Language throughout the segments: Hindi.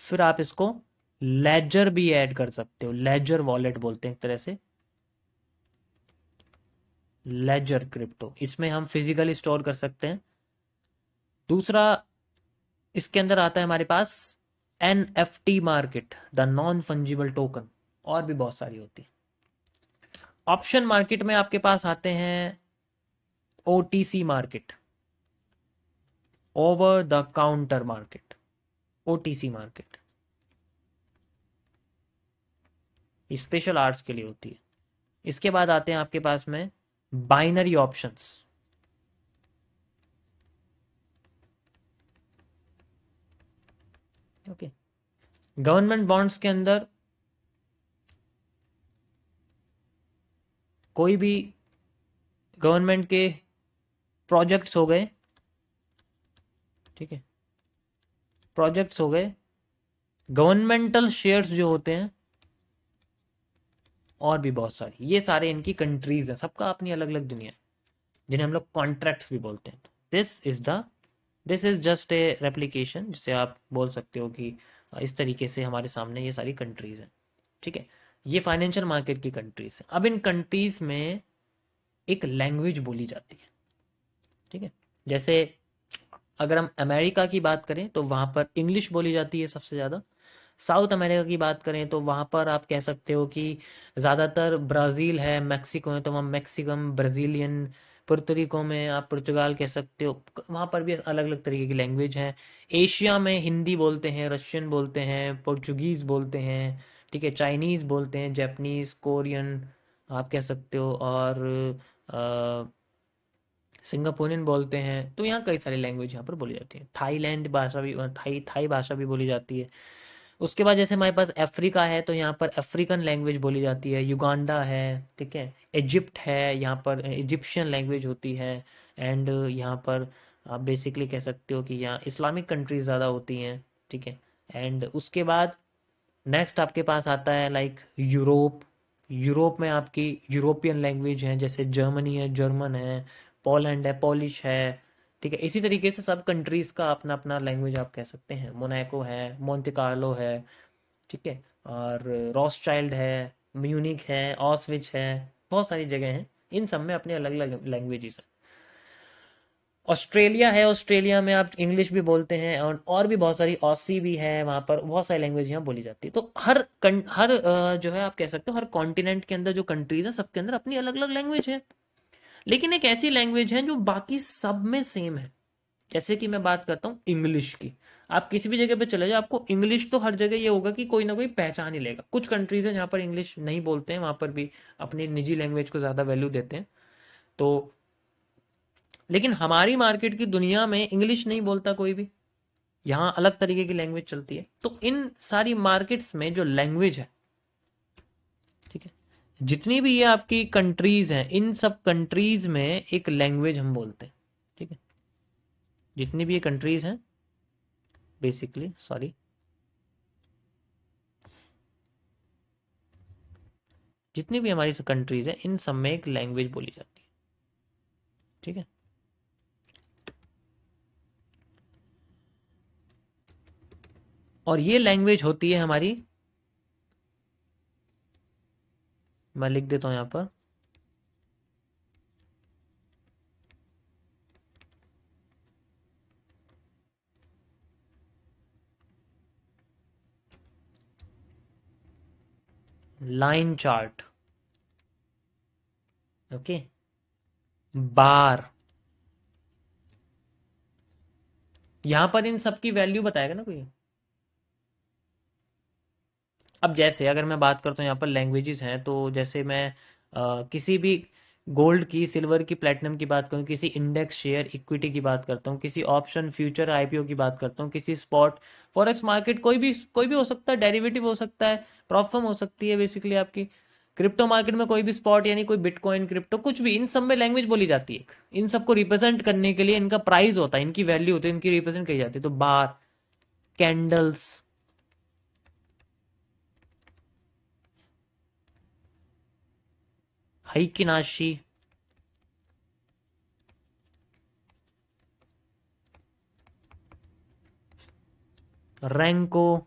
फिर आप इसको लेजर भी ऐड कर सकते हो, लेजर वॉलेट बोलते हैं एक तरह से, लेजर क्रिप्टो, इसमें हम फिजिकली स्टोर कर सकते हैं। दूसरा इसके अंदर आता है हमारे पास NFT market, the non fungible token, और भी बहुत सारी होती है। ऑप्शन मार्केट में आपके पास आते हैं OTC market, over the counter market, OTC market special arts के लिए होती है। इसके बाद आते हैं आपके पास में binary options. Okay, government bonds के अंदर कोई भी गवर्नमेंट के प्रोजेक्ट्स हो गए, ठीक है, प्रोजेक्ट्स हो गए, गवर्नमेंटल शेयर्स जो होते हैं, और भी बहुत सारी, ये सारे इनकी कंट्रीज हैं, सबका अपनी अलग अलग दुनिया है, जिन्हें हम लोग कॉन्ट्रैक्ट्स भी बोलते हैं। This is just a replication, जिसे आप बोल सकते हो कि इस तरीके से हमारे सामने ये सारी कंट्रीज हैं, ठीक है। ये फाइनेंशियल मार्केट की कंट्रीज है। अब इन कंट्रीज में एक लैंग्वेज बोली जाती है, ठीक है। जैसे अगर हम अमेरिका की बात करें तो वहाँ पर इंग्लिश बोली जाती है सबसे ज़्यादा। साउथ अमेरिका की बात करें तो वहाँ पर आप कह सकते हो कि ज़्यादातर ब्राज़ील है, मैक्सिको है तो वहाँ मैक्सिकम, ब्राज़ीलियन, पुर्तरिको में आप पुर्तगाल कह सकते हो, वहाँ पर भी अलग अलग तरीके की लैंग्वेज हैं। एशिया में हिंदी बोलते हैं, रशियन बोलते हैं, पोर्चुगीज़ बोलते हैं, ठीक है, चाइनीज़ बोलते हैं, जापानीज़, कोरियन आप कह सकते हो, और सिंगापुरियन बोलते हैं। तो यहाँ कई सारी लैंग्वेज यहाँ पर बोली जाती है। थाईलैंड भाषा भी, थाई थाई भाषा भी बोली जाती है। उसके बाद जैसे हमारे पास अफ्रीका है तो यहाँ पर अफ्रीकन लैंग्वेज बोली जाती है। युगांडा है, ठीक है, इजिप्ट है, यहाँ पर इजिप्शियन लैंग्वेज होती है। एंड यहाँ पर आप बेसिकली कह सकते हो कि यहाँ इस्लामिक कंट्रीज ज़्यादा होती हैं, ठीक है। एंड उसके बाद नेक्स्ट आपके पास आता है लाइक यूरोप। यूरोप में आपकी यूरोपियन लैंग्वेज है, जैसे जर्मनी है, जर्मन है, पोलैंड है, पॉलिश है, ठीक है। इसी तरीके से सब कंट्रीज का अपना अपना लैंग्वेज आप कह सकते हैं। मोनाको है, मोंटे कार्लो है, ठीक है, और रॉसचाइल्ड है, म्यूनिक है, ऑस्विच है, बहुत सारी जगह हैं। इन सब में अपने अलग अलग लैंग्वेजेस हैं। ऑस्ट्रेलिया है, ऑस्ट्रेलिया में आप इंग्लिश भी बोलते हैं, और भी बहुत सारी, ऑसी भी है, वहाँ पर बहुत सारी लैंग्वेज यहाँ बोली जाती है। तो हर जो है आप कह सकते हो हर कॉन्टिनेंट के अंदर जो कंट्रीज है सबके अंदर अपनी अलग अलग लैंग्वेज है। लेकिन एक ऐसी लैंग्वेज है जो बाकी सब में सेम है। जैसे कि मैं बात करता हूँ इंग्लिश की, आप किसी भी जगह पे चले जाओ, आपको इंग्लिश तो हर जगह ये होगा कि कोई ना कोई पहचान ही लेगा। कुछ कंट्रीज है जहाँ पर इंग्लिश नहीं बोलते हैं, वहाँ पर भी अपनी निजी लैंग्वेज को ज़्यादा वैल्यू देते हैं। तो लेकिन हमारी मार्केट की दुनिया में इंग्लिश नहीं बोलता कोई भी, यहाँ अलग तरीके की लैंग्वेज चलती है। तो इन सारी मार्केट्स में जो लैंग्वेज है, ठीक है, जितनी भी ये आपकी कंट्रीज हैं, इन सब कंट्रीज में एक लैंग्वेज हम बोलते हैं, ठीक है। जितनी भी ये कंट्रीज हैं, बेसिकली सॉरी, जितनी भी हमारी कंट्रीज हैं इन सब में एक लैंग्वेज बोली जाती है, ठीक है। और ये लैंग्वेज होती है हमारी, मैं लिख देता हूं यहां पर, लाइन चार्ट, ओके, बार, यहां पर इन सब की वैल्यू बताएगा ना कोई। अब जैसे अगर मैं बात करता हूँ यहाँ पर लैंग्वेजेस हैं, तो जैसे मैं किसी भी गोल्ड की, सिल्वर की, प्लेटिनम की बात करूँ, किसी इंडेक्स शेयर इक्विटी की बात करता हूँ, किसी ऑप्शन फ्यूचर आईपीओ की बात करता हूँ, किसी स्पॉट फॉरेक्स मार्केट, कोई भी हो सकता है, डेरिवेटिव हो सकता है, प्रॉप फर्म हो सकती है, बेसिकली आपकी क्रिप्टो मार्केट में कोई भी स्पॉट, यानी कोई बिटकॉइन, क्रिप्टो, कुछ भी, इन सब में लैंग्वेज बोली जाती है। इन सबको रिप्रेजेंट करने के लिए इनका प्राइस होता है, इनकी वैल्यू होती है, इनकी रिप्रेजेंट की जाती है। तो bar, candles, heikin ashi, renko,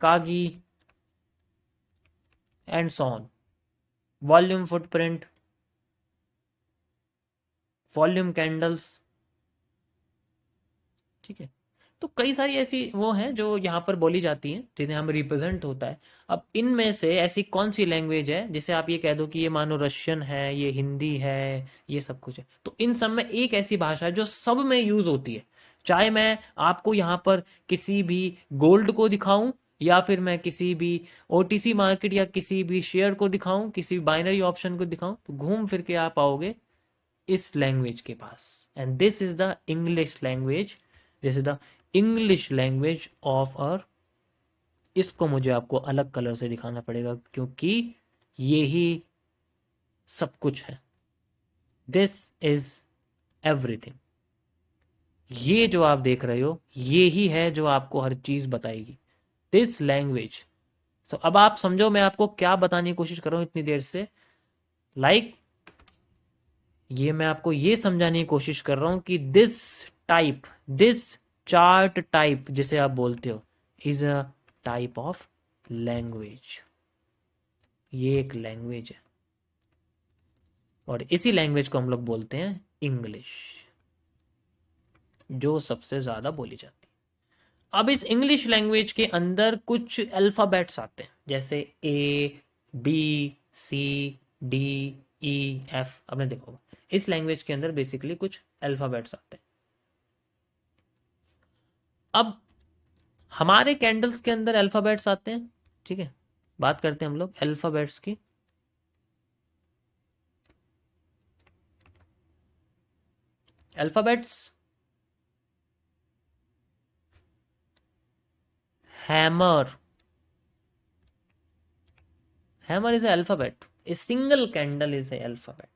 kagi and so on, volume footprint, volume candles, ठीक है। तो कई सारी ऐसी वो हैं जो यहाँ पर बोली जाती हैं जिन्हें हम रिप्रेजेंट होता है। अब इनमें से ऐसी कौन सी लैंग्वेज है जिसे आप ये कह दो कि ये मानो रशियन है, ये हिंदी है, ये सब कुछ है? तो इन सब में एक ऐसी भाषा है जो सब में यूज होती है। चाहे मैं आपको यहाँ पर किसी भी गोल्ड को दिखाऊं, या फिर मैं किसी भी ओटीसी मार्केट या किसी भी शेयर को दिखाऊं, किसी भी बाइनरी ऑप्शन को दिखाऊं, तो घूम फिर के आप आओगे इस लैंग्वेज के पास। And this is the English language, this is the English language of uh. इसको मुझे आपको अलग कलर से दिखाना पड़ेगा क्योंकि ये ही सब कुछ है। This is everything. ये जो आप देख रहे हो ये ही है जो आपको हर चीज बताएगी, दिस लैंग्वेज। तो अब आप समझो मैं आपको क्या बताने की कोशिश कर रहा हूं इतनी देर से। लाइक ये मैं आपको ये समझाने की कोशिश कर रहा हूं कि this type, this chart type जिसे आप बोलते हो, is a type of language. ये एक लैंग्वेज है और इसी लैंग्वेज को हम लोग बोलते हैं इंग्लिश, जो सबसे ज्यादा बोली जाती है। अब इस इंग्लिश लैंग्वेज के अंदर कुछ अल्फाबेट्स आते हैं, जैसे ए, बी, सी, डी, ई, एफ। आपने देखा होगा इस लैंग्वेज के अंदर बेसिकली कुछ अल्फाबेट्स आते हैं। अब हमारे कैंडल्स के अंदर अल्फाबेट्स आते हैं, ठीक है। बात करते हैं हम लोग अल्फाबेट्स की। Alphabets, hammer, hammer is alphabet, a single candle is a alphabet.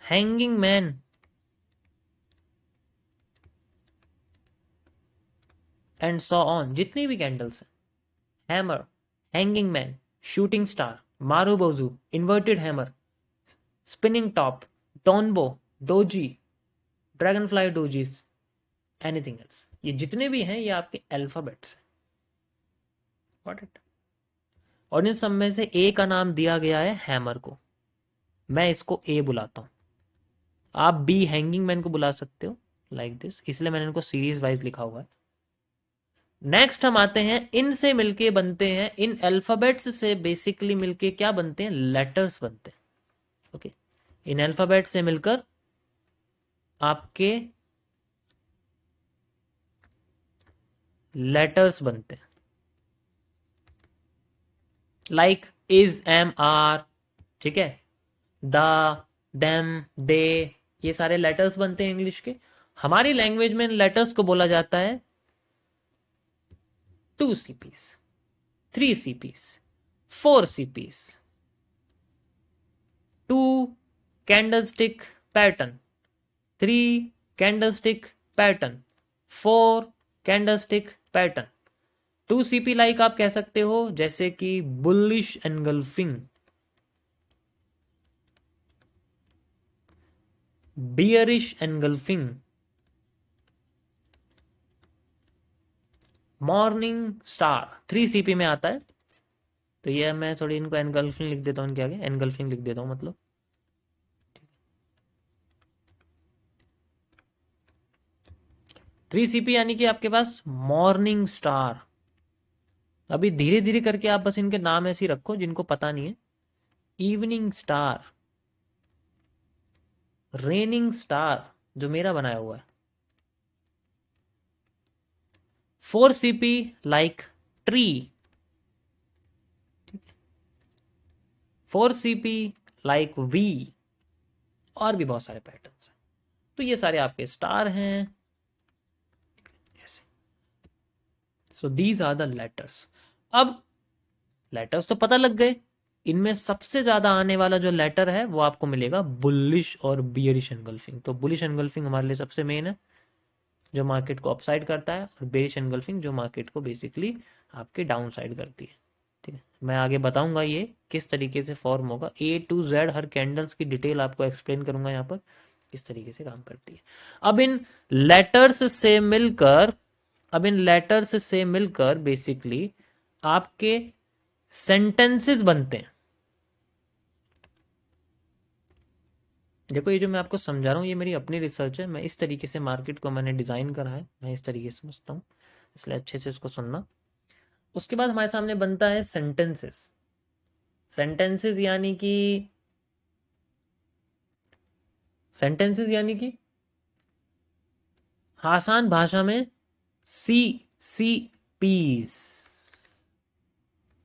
Hanging man, and so on, जितनी भी कैंडल्स हैं, hammer, hanging man, shooting star, marubozu, inverted hammer, spinning top, tonbo, doji, dragonfly dojis, anything else, ये जितने भी हैं ये आपके अल्फाबेट्स हैं। Got it? और इन सब में से ए का नाम दिया गया है हैमर को, मैं इसको ए बुलाता हूं। आप बी हैंगिंग मैन को बुला सकते हो लाइक दिस, इसलिए मैंने इनको सीरीज वाइज लिखा हुआ है। नेक्स्ट हम आते हैं, इनसे मिलके बनते हैं, इन अल्फाबेट्स से बेसिकली मिलके क्या बनते हैं, लेटर्स बनते हैं। ओके, इन अल्फाबेट से मिलकर आपके लेटर्स बनते हैं। लाइक इज, एम, आर, ठीक है, द, देम, दे, ये सारे लेटर्स बनते हैं इंग्लिश के। हमारी लैंग्वेज में इन लेटर्स को बोला जाता है 2 CPs, 3 CPs, 4 CPs, 2 candlestick pattern, 3 candlestick pattern, 4 candlestick pattern. 2 CP like आप कह सकते हो जैसे कि bullish engulfing, bearish engulfing, morning star. 3 CP में आता है, तो ये मैं थोड़ी इनको एनगल्फिंग लिख देता हूँ, इनके आगे एनगल्फिंग लिख देता हूँ, मतलब 3 CP यानी कि आपके पास मॉर्निंग स्टार। अभी धीरे धीरे करके आप बस इनके नाम ऐसे ही रखो जिनको पता नहीं है। इवनिंग स्टार, रेनिंग स्टार जो मेरा बनाया हुआ है, 4 CP like tree, 4 CP like V, और भी बहुत सारे पैटर्न्स हैं। तो ये सारे आपके स्टार हैं। So these are the letters. अब लेटर्स तो पता लग गए, इनमें सबसे ज्यादा आने वाला जो लेटर है वो आपको मिलेगा बुलिश और बियरिश एनगल्फिंग। तो बुलिश एनगल्फिंग हमारे लिए सबसे मेन है, जो मार्केट को अपसाइड करता है, और बेरिश एनगल्फिंग जो मार्केट को बेसिकली आपके डाउन साइड करती है। ठीक है, मैं आगे बताऊंगा ये किस तरीके से फॉर्म होगा, A to Z her candles की डिटेल आपको एक्सप्लेन करूंगा यहाँ पर किस तरीके से काम करती है। अब इन लेटर्स से मिलकर अब इन लेटर्स से मिलकर बेसिकली आपके सेंटेंसेस बनते हैं। देखो ये जो मैं आपको समझा रहा हूँ ये मेरी अपनी रिसर्च है, मैं इस तरीके से मार्केट को मैंने डिज़ाइन करा है, मैं इस तरीके से समझता हूँ, इसलिए अच्छे से इसको सुनना। उसके बाद हमारे सामने बनता है सेंटेंसेस। सेंटेंसेस यानी कि सेंटेंसेस यानी कि आसान भाषा में सी सी पीस।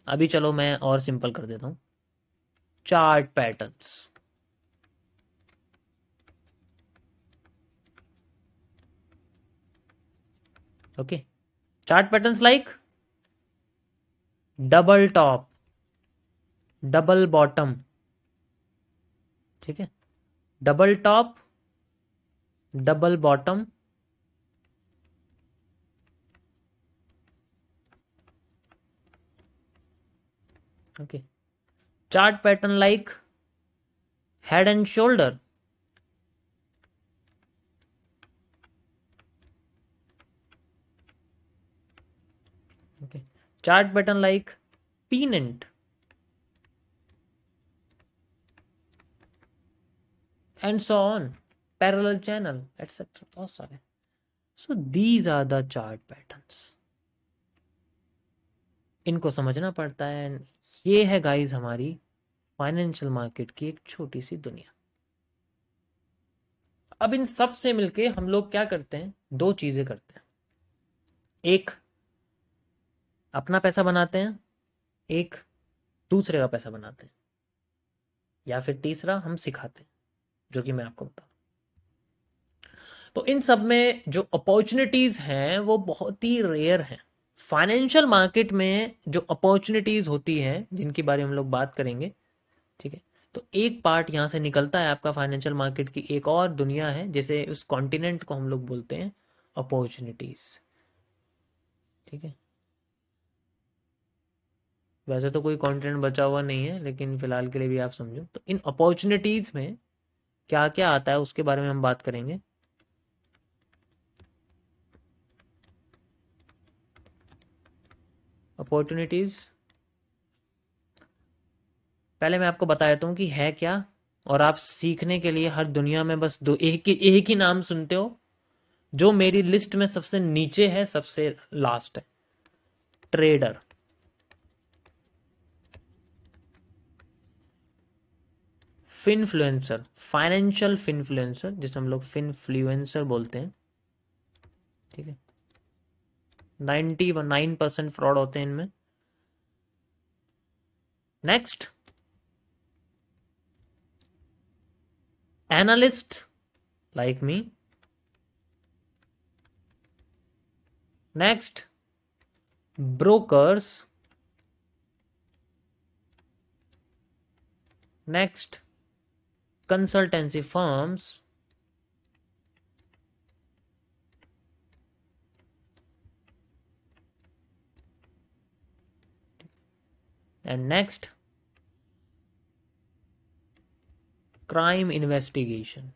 अभी चलो मैं और सिंपल कर देता हूँ, chart patterns. Okay, chart patterns like double top, double bottom, ठीक है, double top, double bottom, okay, chart pattern like head and shoulder, okay, chart pattern like pennant, and so on, parallel channel etcetera, बहुत सारे। So these are the chart patterns, इनको समझना पड़ता है। ये है गाइस हमारी फाइनेंशियल मार्केट की एक छोटी सी दुनिया। अब इन सब से मिलके हम लोग क्या करते हैं, दो चीजें करते हैं। एक, अपना पैसा बनाते हैं, एक दूसरे का पैसा बनाते हैं, या फिर तीसरा हम सिखाते हैं, जो कि मैं आपको बताऊं। तो इन सब में जो अपॉर्चुनिटीज हैं वो बहुत ही रेयर हैं। फाइनेंशियल मार्केट में जो अपॉर्चुनिटीज होती हैं जिनके बारे में हम लोग बात करेंगे, ठीक है, तो एक पार्ट यहाँ से निकलता है आपका फाइनेंशियल मार्केट की एक और दुनिया है, जैसे उस कॉन्टिनेंट को हम लोग बोलते हैं अपॉर्चुनिटीज, ठीक है। वैसे तो कोई कंटेंट बचा हुआ नहीं है, लेकिन फिलहाल के लिए भी आप समझो, तो इन अपॉर्चुनिटीज में क्या क्या आता है उसके बारे में हम बात करेंगे। अपॉर्चुनिटीज पहले मैं आपको बता देता हूँ कि है क्या, और आप सीखने के लिए हर दुनिया में बस दो एक ही नाम सुनते हो, जो मेरी लिस्ट में सबसे नीचे है, सबसे लास्ट है, ट्रेडर। फिनफ्लुएंसर, फाइनेंशियल फिनफ्लुएंसर, जिसे हम लोग फिनफ्लुएंसर बोलते हैं, ठीक है। 99% फ्रॉड होते हैं इनमें। Next, analyst like me. Next, brokers. Next, consultancy firms. And next, crime investigation.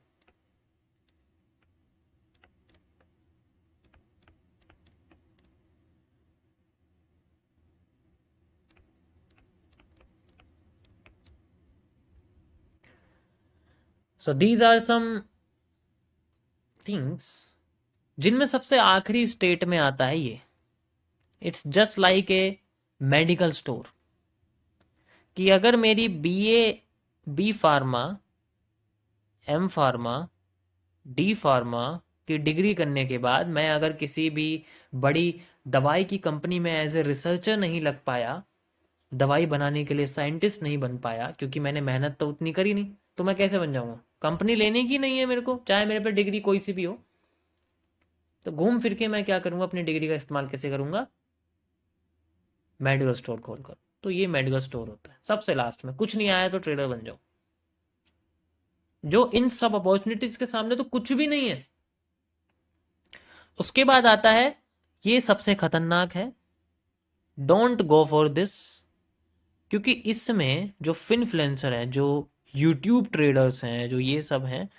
So these are some things, जिनमें सबसे आखिरी स्टेट में आता है ये, it's just like a medical store, कि अगर मेरी BA, B pharma, M pharma, D pharma की डिग्री करने के बाद मैं अगर किसी भी बड़ी दवाई की कंपनी में एज ए रिसर्चर नहीं लग पाया, दवाई बनाने के लिए साइंटिस्ट नहीं बन पाया, क्योंकि मैंने मेहनत तो उतनी करी नहीं, तो मैं कैसे बन जाऊंगा? कंपनी लेने की नहीं है मेरे को, चाहे मेरे पे डिग्री कोई सी भी हो। तो घूम फिर के मैं क्या करूंगा, अपनी डिग्री का इस्तेमाल कैसे करूंगा? मेडिकल स्टोर खोलकर। तो ये मेडिकल स्टोर होता है सबसे लास्ट में, कुछ नहीं आया तो ट्रेडर बन जाओ, जो इन सब अपॉर्चुनिटीज के सामने तो कुछ भी नहीं है। उसके बाद आता है, ये सबसे खतरनाक है, डोंट गो फॉर दिस, क्योंकि इसमें जो फिनफ्लुएंसर हैं, जो यूट्यूब ट्रेडर्स हैं, जो ये सब हैं,